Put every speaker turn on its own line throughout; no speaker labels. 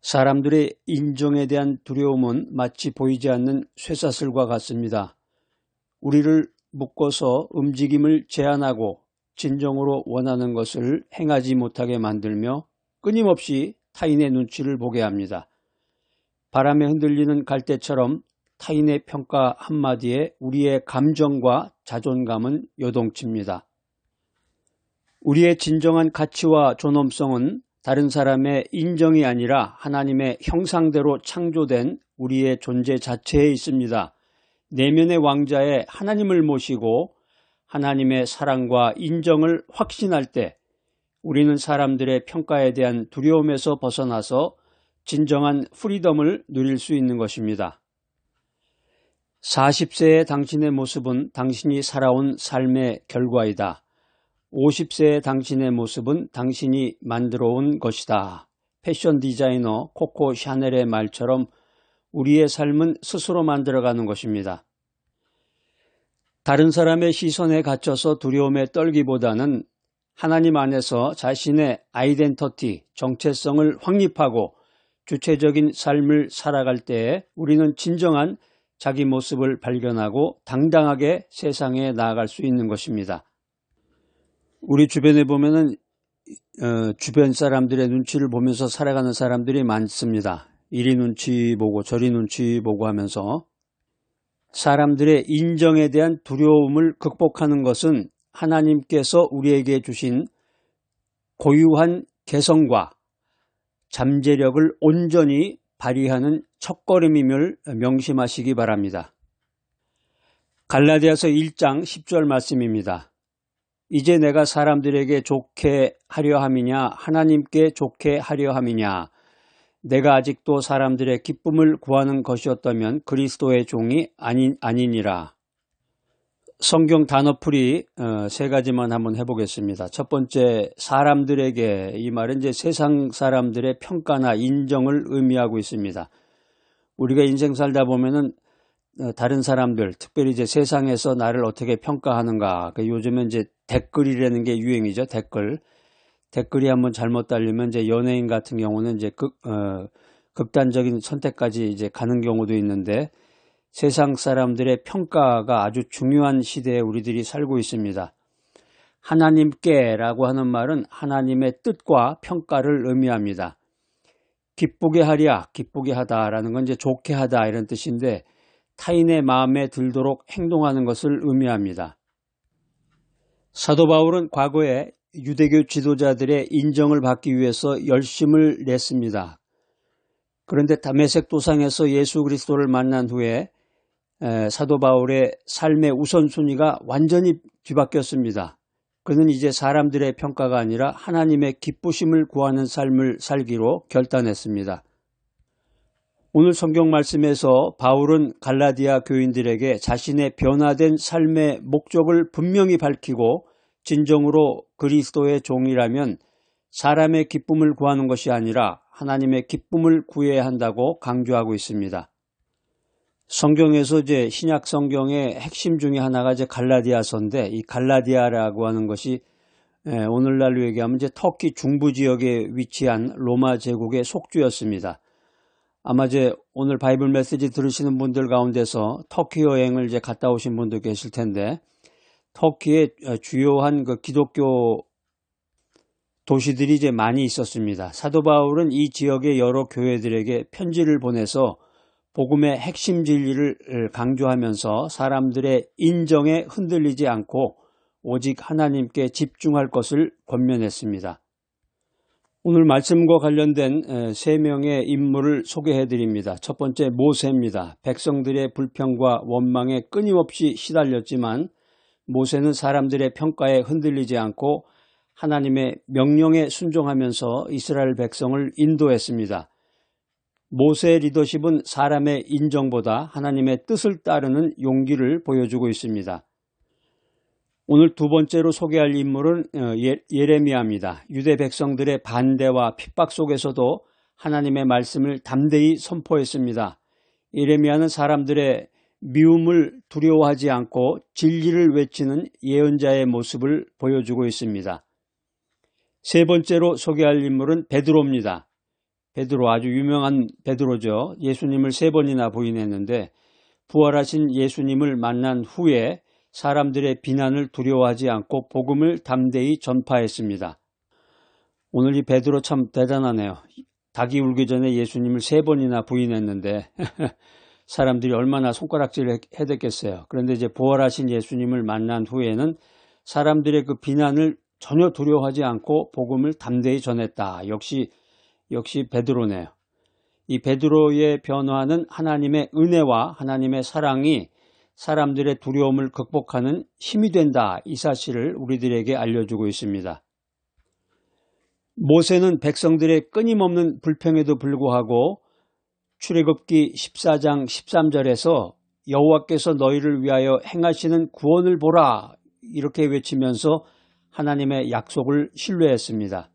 사람들의 인정에 대한 두려움은 마치 보이지 않는 쇠사슬과 같습니다. 우리를 묶어서 움직임을 제한하고 진정으로 원하는 것을 행하지 못하게 만들며 끊임없이 타인의 눈치를 보게 합니다. 바람에 흔들리는 갈대처럼 타인의 평가 한마디에 우리의 감정과 자존감은 요동칩니다. 우리의 진정한 가치와 존엄성은 다른 사람의 인정이 아니라 하나님의 형상대로 창조된 우리의 존재 자체에 있습니다. 내면의 왕자의 하나님을 모시고 하나님의 사랑과 인정을 확신할 때 우리는 사람들의 평가에 대한 두려움에서 벗어나서 진정한 프리덤을 누릴 수 있는 것입니다. 40세의 당신의 모습은 당신이 살아온 삶의 결과이다. 50세의 당신의 모습은 당신이 만들어온 것이다. 패션 디자이너 코코 샤넬의 말처럼 우리의 삶은 스스로 만들어가는 것입니다. 다른 사람의 시선에 갇혀서 두려움에 떨기보다는 하나님 안에서 자신의 아이덴티티, 정체성을 확립하고 주체적인 삶을 살아갈 때에 우리는 진정한 자기 모습을 발견하고 당당하게 세상에 나아갈 수 있는 것입니다. 우리 주변에 보면은 주변 사람들의 눈치를 보면서 살아가는 사람들이 많습니다. 이리 눈치 보고 저리 눈치 보고 하면서 사람들의 인정에 대한 두려움을 극복하는 것은 하나님께서 우리에게 주신 고유한 개성과 잠재력을 온전히 발휘하는 첫걸음임을 명심하시기 바랍니다. 갈라디아서 1장 10절 말씀입니다. 이제 내가 사람들에게 좋게 하려 함이냐 하나님께 좋게 하려 함이냐 내가 아직도 사람들의 기쁨을 구하는 것이었다면 그리스도의 종이 아니니라. 성경 단어풀이 세 가지만 한번 해보겠습니다. 첫 번째, 사람들에게, 이 말은 이제 세상 사람들의 평가나 인정을 의미하고 있습니다. 우리가 인생 살다 보면은 다른 사람들, 특별히 이제 세상에서 나를 어떻게 평가하는가. 요즘은 이제 댓글이라는 게 유행이죠. 댓글이 한번 잘못 달리면 이제 연예인 같은 경우는 이제 극단적인 선택까지 이제 가는 경우도 있는데 세상 사람들의 평가가 아주 중요한 시대에 우리들이 살고 있습니다. 하나님께라고 하는 말은 하나님의 뜻과 평가를 의미합니다. 기쁘게 하랴, 기쁘게 하다라는 건 이제 좋게 하다 이런 뜻인데 타인의 마음에 들도록 행동하는 것을 의미합니다. 사도 바울은 과거에 유대교 지도자들의 인정을 받기 위해서 열심을 냈습니다. 그런데 다메섹 도상에서 예수 그리스도를 만난 후에 사도 바울의 삶의 우선순위가 완전히 뒤바뀌었습니다. 그는 이제 사람들의 평가가 아니라 하나님의 기쁘심을 구하는 삶을 살기로 결단했습니다. 오늘 성경 말씀에서 바울은 갈라디아 교인들에게 자신의 변화된 삶의 목적을 분명히 밝히고 진정으로 그리스도의 종이라면 사람의 기쁨을 구하는 것이 아니라 하나님의 기쁨을 구해야 한다고 강조하고 있습니다. 성경에서 이제 신약 성경의 핵심 중에 하나가 이제 갈라디아서인데 이 갈라디아라고 하는 것이 오늘날로 얘기하면 이제 터키 중부 지역에 위치한 로마 제국의 속주였습니다. 아마 이제 오늘 바이블 메시지 들으시는 분들 가운데서 터키 여행을 이제 갔다 오신 분도 계실 텐데 터키의 주요한 그 기독교 도시들이 이제 많이 있었습니다. 사도 바울은 이 지역의 여러 교회들에게 편지를 보내서 복음의 핵심 진리를 강조하면서 사람들의 인정에 흔들리지 않고 오직 하나님께 집중할 것을 권면했습니다. 오늘 말씀과 관련된 세 명의 인물을 소개해 드립니다. 첫 번째 모세입니다. 백성들의 불평과 원망에 끊임없이 시달렸지만 모세는 사람들의 평가에 흔들리지 않고 하나님의 명령에 순종하면서 이스라엘 백성을 인도했습니다. 모세의 리더십은 사람의 인정보다 하나님의 뜻을 따르는 용기를 보여주고 있습니다. 오늘 두 번째로 소개할 인물은 예레미야입니다. 유대 백성들의 반대와 핍박 속에서도 하나님의 말씀을 담대히 선포했습니다. 예레미야는 사람들의 미움을 두려워하지 않고 진리를 외치는 예언자의 모습을 보여주고 있습니다. 세 번째로 소개할 인물은 베드로입니다. 베드로, 아주 유명한 베드로죠. 예수님을 3번이나 부인했는데 부활하신 예수님을 만난 후에 사람들의 비난을 두려워하지 않고 복음을 담대히 전파했습니다. 오늘 이 베드로 참 대단하네요. 닭이 울기 전에 예수님을 3번이나 부인했는데 사람들이 얼마나 손가락질을 해댔겠어요. 그런데 이제 부활하신 예수님을 만난 후에는 사람들의 그 비난을 전혀 두려워하지 않고 복음을 담대히 전했다. 역시 베드로네요. 이 베드로의 변화는 하나님의 은혜와 하나님의 사랑이 사람들의 두려움을 극복하는 힘이 된다. 이 사실을 우리들에게 알려주고 있습니다. 모세는 백성들의 끊임없는 불평에도 불구하고 출애굽기 14장 13절에서 여호와께서 너희를 위하여 행하시는 구원을 보라 이렇게 외치면서 하나님의 약속을 신뢰했습니다.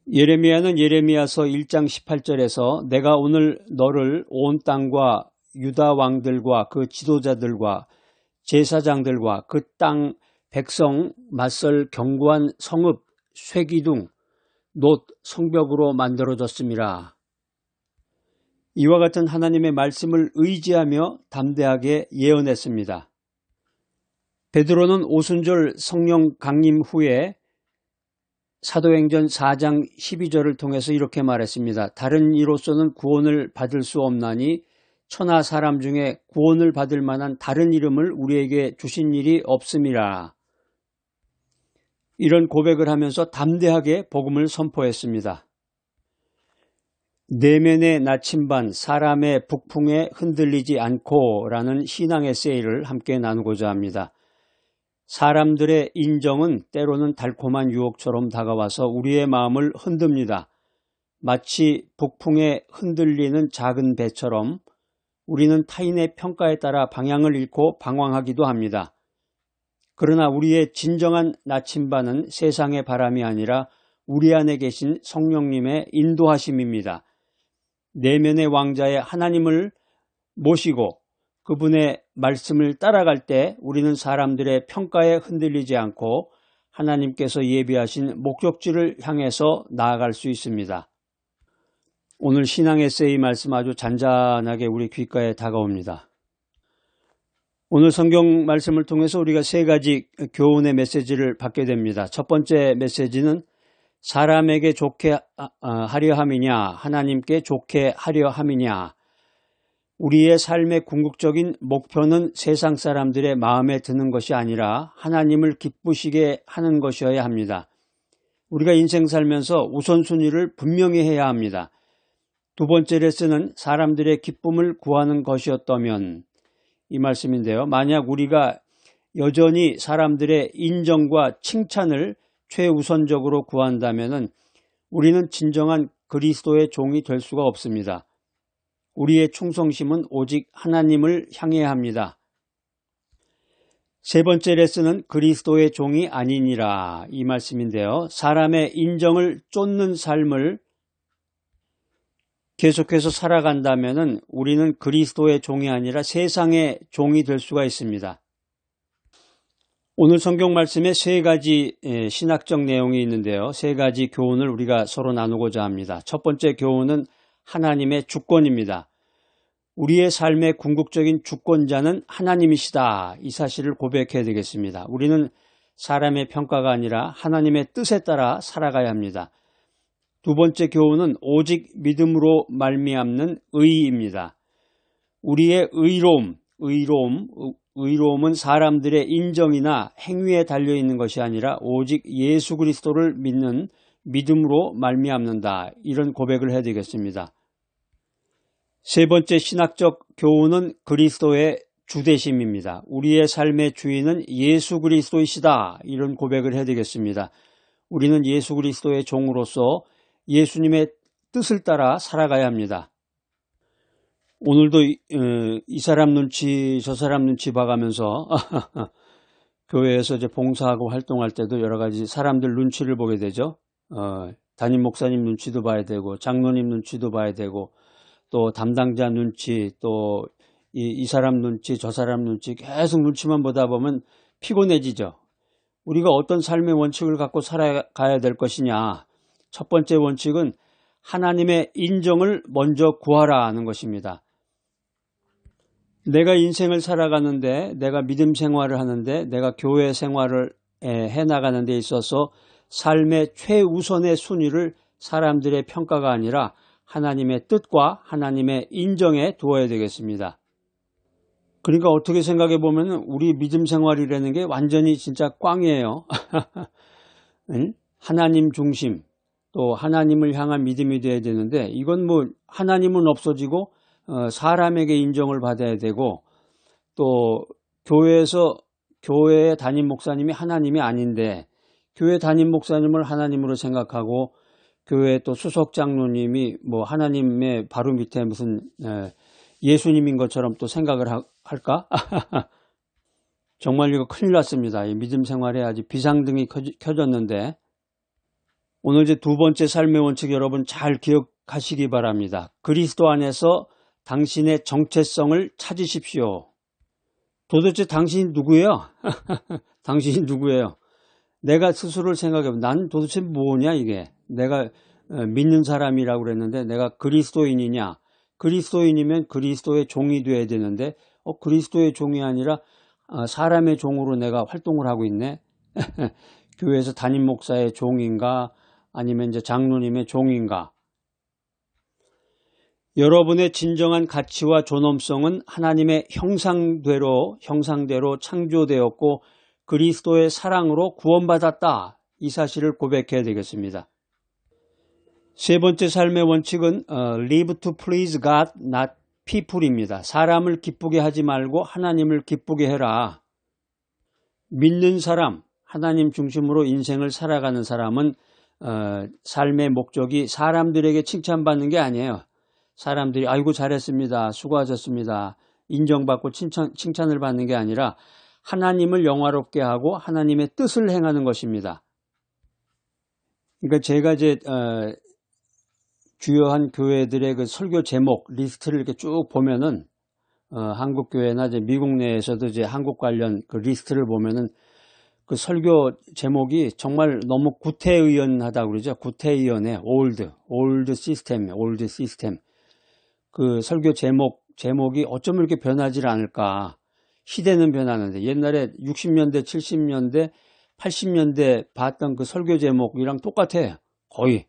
예레미야는 예레미야서 1장 18절에서 내가 오늘 너를 온 땅과 유다 왕들과 그 지도자들과 제사장들과 그 땅 백성 맞설 견고한 성읍 쇠기둥 놋 성벽으로 만들어졌습니다. 이와 같은 하나님의 말씀을 의지하며 담대하게 예언했습니다. 베드로는 오순절 성령 강림 후에 사도행전 4장 12절을 통해서 이렇게 말했습니다. 다른 이로서는 구원을 받을 수 없나니 천하 사람 중에 구원을 받을 만한 다른 이름을 우리에게 주신 일이 없음이라. 이런 고백을 하면서 담대하게 복음을 선포했습니다. 내면의 나침반 사람의 북풍에 흔들리지 않고 라는 신앙의 세일을 함께 나누고자 합니다. 사람들의 인정은 때로는 달콤한 유혹처럼 다가와서 우리의 마음을 흔듭니다. 마치 북풍에 흔들리는 작은 배처럼 우리는 타인의 평가에 따라 방향을 잃고 방황하기도 합니다. 그러나 우리의 진정한 나침반은 세상의 바람이 아니라 우리 안에 계신 성령님의 인도하심입니다. 내면의 왕자의 하나님을 모시고 그분의 말씀을 따라갈 때 우리는 사람들의 평가에 흔들리지 않고 하나님께서 예비하신 목적지를 향해서 나아갈 수 있습니다. 오늘 신앙 에세이 말씀 아주 잔잔하게 우리 귓가에 다가옵니다. 오늘 성경 말씀을 통해서 우리가 3가지 교훈의 메시지를 받게 됩니다. 첫 번째 메시지는 사람에게 좋게 하려 함이냐 하나님께 좋게 하려 함이냐. 우리의 삶의 궁극적인 목표는 세상 사람들의 마음에 드는 것이 아니라 하나님을 기쁘시게 하는 것이어야 합니다. 우리가 인생 살면서 우선순위를 분명히 해야 합니다. 두 번째 레슨은 사람들의 기쁨을 구하는 것이었다면 이 말씀인데요. 만약 우리가 여전히 사람들의 인정과 칭찬을 최우선적으로 구한다면 우리는 진정한 그리스도의 종이 될 수가 없습니다. 우리의 충성심은 오직 하나님을 향해야 합니다. 세 번째 레슨은 그리스도의 종이 아니니라 이 말씀인데요. 사람의 인정을 쫓는 삶을 계속해서 살아간다면 우리는 그리스도의 종이 아니라 세상의 종이 될 수가 있습니다. 오늘 성경 말씀에 3가지 신학적 내용이 있는데요. 3가지 교훈을 우리가 서로 나누고자 합니다. 첫 번째 교훈은 하나님의 주권입니다. 우리의 삶의 궁극적인 주권자는 하나님이시다. 이 사실을 고백해야 되겠습니다. 우리는 사람의 평가가 아니라 하나님의 뜻에 따라 살아가야 합니다. 두 번째 교훈은 오직 믿음으로 말미암는 의입니다. 우리의 의로움은 사람들의 인정이나 행위에 달려있는 것이 아니라 오직 예수 그리스도를 믿는 믿음으로 말미암는다. 이런 고백을 해야 되겠습니다. 세 번째 신학적 교훈은 그리스도의 주되심입니다. 우리의 삶의 주인은 예수 그리스도이시다. 이런 고백을 해야 되겠습니다. 우리는 예수 그리스도의 종으로서 예수님의 뜻을 따라 살아가야 합니다. 오늘도 이 사람 눈치 저 사람 눈치 봐가면서 교회에서 이제 봉사하고 활동할 때도 여러 가지 사람들 눈치를 보게 되죠. 담임 목사님 눈치도 봐야 되고 장로님 눈치도 봐야 되고 또 담당자 눈치 또 이 사람 눈치 저 사람 눈치 계속 눈치만 보다 보면 피곤해지죠. 우리가 어떤 삶의 원칙을 갖고 살아가야 될 것이냐. 첫 번째 원칙은 하나님의 인정을 먼저 구하라 하는 것입니다. 내가 인생을 살아가는데, 내가 믿음 생활을 하는데, 내가 교회 생활을 해나가는 데 있어서 삶의 최우선의 순위를 사람들의 평가가 아니라 하나님의 뜻과 하나님의 인정에 두어야 되겠습니다. 그러니까 어떻게 생각해 보면 우리 믿음 생활이라는 게 완전히 진짜 꽝이에요. 하나님 중심, 또 하나님을 향한 믿음이 돼야 되는데, 이건 뭐 하나님은 없어지고 사람에게 인정을 받아야 되고, 또 교회의 담임 목사님이 하나님이 아닌데 교회 담임 목사님을 하나님으로 생각하고, 교회 또 수석 장로님이 뭐 하나님의 바로 밑에 무슨 예수님인 것처럼 또 생각을 할까? 정말 이거 큰일 났습니다. 이 믿음 생활에 아직 비상등이 켜졌는데, 오늘 이제 두 번째 삶의 원칙 여러분 잘 기억하시기 바랍니다. 그리스도 안에서 당신의 정체성을 찾으십시오. 도대체 당신이 누구예요? 당신이 누구예요? 내가 스스로를 생각해보면 난 도대체 뭐냐 이게. 내가 믿는 사람이라고 그랬는데 내가 그리스도인이냐. 그리스도인이면 그리스도의 종이 돼야 되는데 그리스도의 종이 아니라 사람의 종으로 내가 활동을 하고 있네. 교회에서 담임 목사의 종인가 아니면 이제 장로님의 종인가. 여러분의 진정한 가치와 존엄성은 하나님의 형상대로 창조되었고 그리스도의 사랑으로 구원받았다. 이 사실을 고백해야 되겠습니다. 세 번째 삶의 원칙은 Live to please God, not people입니다. 사람을 기쁘게 하지 말고 하나님을 기쁘게 해라. 믿는 사람, 하나님 중심으로 인생을 살아가는 사람은 삶의 목적이 사람들에게 칭찬받는 게 아니에요. 사람들이 아이고 잘했습니다. 수고하셨습니다. 인정받고 칭찬을 받는 게 아니라 하나님을 영화롭게 하고 하나님의 뜻을 행하는 것입니다. 그러니까 제가 이제 주요한 교회들의 그 설교 제목 리스트를 이렇게 쭉 보면은 한국 교회나 이제 미국 내에서도 이제 한국 관련 그 리스트를 보면은 그 설교 제목이 정말 너무 구태의연하다고 그러죠. 구태의연의 올드 시스템. 그 설교 제목이 어쩜 이렇게 변하지 않을까. 시대는 변하는데 옛날에 60년대, 70년대, 80년대 봤던 그 설교 제목이랑 똑같아요. 거의.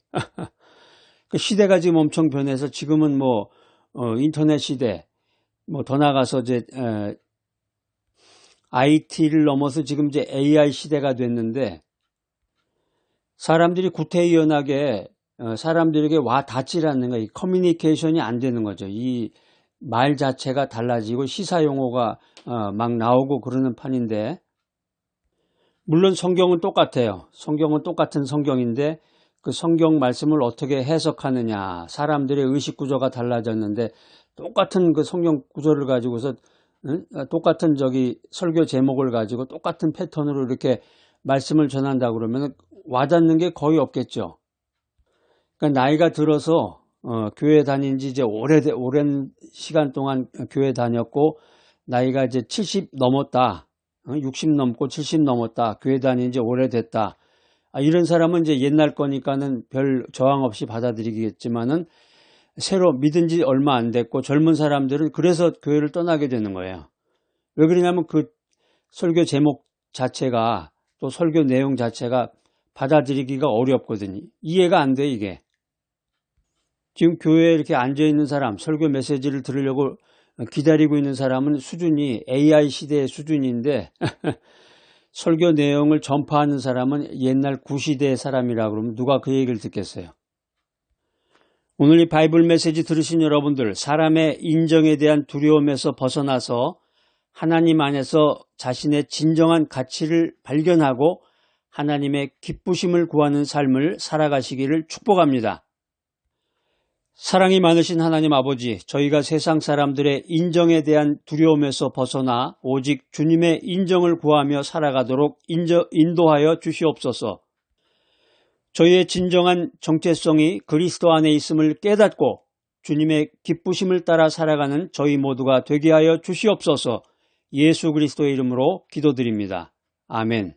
그 시대가 지금 엄청 변해서 지금은 뭐 인터넷 시대, 뭐 더 나가서 이제 IT를 넘어서 지금 이제 AI 시대가 됐는데 사람들이 구태의연하게 사람들에게 와 닿질 않는 거예요. 커뮤니케이션이 안 되는 거죠. 이 말 자체가 달라지고 시사 용어가 막 나오고 그러는 판인데, 물론 성경은 똑같아요. 성경은 똑같은 성경인데 그 성경 말씀을 어떻게 해석하느냐, 사람들의 의식 구조가 달라졌는데 똑같은 그 성경 구조를 가지고서 똑같은 설교 제목을 가지고 똑같은 패턴으로 이렇게 말씀을 전한다 그러면 와닿는 게 거의 없겠죠. 그러니까 나이가 들어서 교회 다닌 지 이제 오랜 시간 동안 교회 다녔고 나이가 이제 70 넘었다. 60 넘고 70 넘었다. 교회 다닌 지 오래됐다. 이런 사람은 이제 옛날 거니까는 별 저항 없이 받아들이겠지만은 새로 믿은 지 얼마 안 됐고 젊은 사람들은 그래서 교회를 떠나게 되는 거예요. 왜 그러냐면 그 설교 제목 자체가 또 설교 내용 자체가 받아들이기가 어렵거든요. 이해가 안 돼, 이게. 지금 교회에 이렇게 앉아있는 사람, 설교 메시지를 들으려고 기다리고 있는 사람은 수준이 AI 시대의 수준인데 설교 내용을 전파하는 사람은 옛날 구시대의 사람이라 그러면 누가 그 얘기를 듣겠어요. 오늘 이 바이블 메시지 들으신 여러분들, 사람의 인정에 대한 두려움에서 벗어나서 하나님 안에서 자신의 진정한 가치를 발견하고 하나님의 기쁘심을 구하는 삶을 살아가시기를 축복합니다. 사랑이 많으신 하나님 아버지, 저희가 세상 사람들의 인정에 대한 두려움에서 벗어나 오직 주님의 인정을 구하며 살아가도록 인도하여 주시옵소서. 저희의 진정한 정체성이 그리스도 안에 있음을 깨닫고 주님의 기쁘심을 따라 살아가는 저희 모두가 되게 하여 주시옵소서. 예수 그리스도의 이름으로 기도드립니다. 아멘.